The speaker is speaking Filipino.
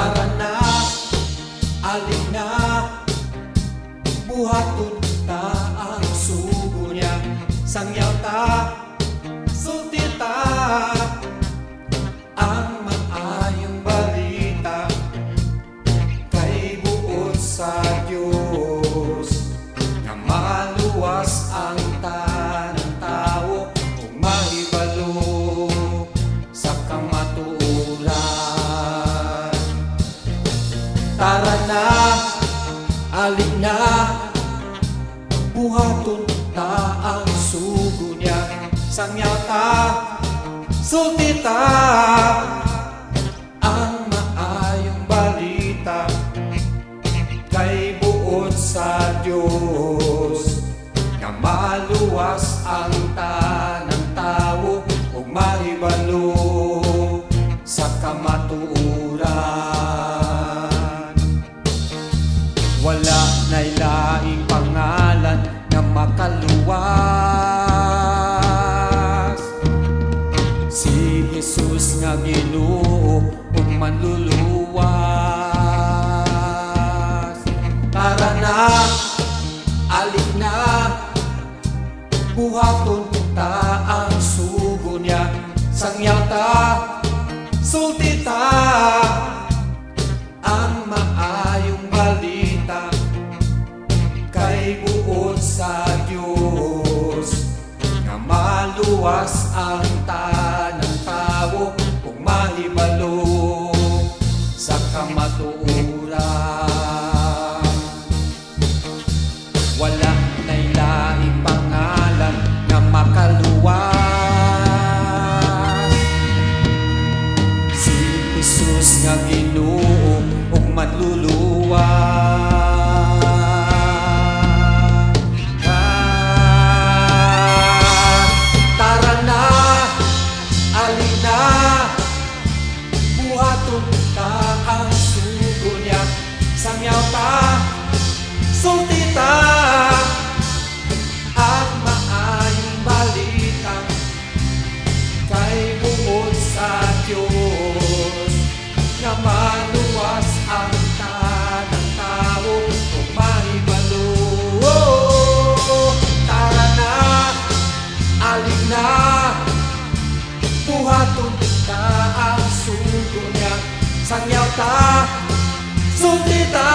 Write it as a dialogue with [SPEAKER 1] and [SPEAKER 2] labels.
[SPEAKER 1] Tara na, alin na, buhaton ta ang sugo niya. Sangyaw ta, sulti ta, ang maayong balita kay buot sa Diyos, nga maluwas ang tanang tao ug mahibalo sa kamatuoran. Tara na, alin na, buhaton ta ang sugo niya. Sangyaw ta, sulti ta, ang maayong balita kay buot sa Diyos, nga maluwas ang tanang tao ug mahibalo sa kamatuoran. Wala na'y laing pangalan nga makaluwas, si Jesus nga Ginoo ug manluluwas. Tara na, alin na, buhaton ta ang sugo niya. Sangyaw ta, sulti ta, ang maayong balita kay buot sa Diyos, nga maluwas ang tanang tao ug mahibalo sa kamatuoran. Wala na'y laing pangalan nga makaluwas, si Jesus nga Ginoo ug manluluwas. Tara na, alin na, buhaton ta ang sugo niya. Sangyaw ta, sulti ta, ang maayong balita kay buot sa Diyos, nga maluwas ang tanang tao ug mahibalo. Tara na, alin na, buhaton ta ang sugo niya. Sangyaw ta, sulti ta,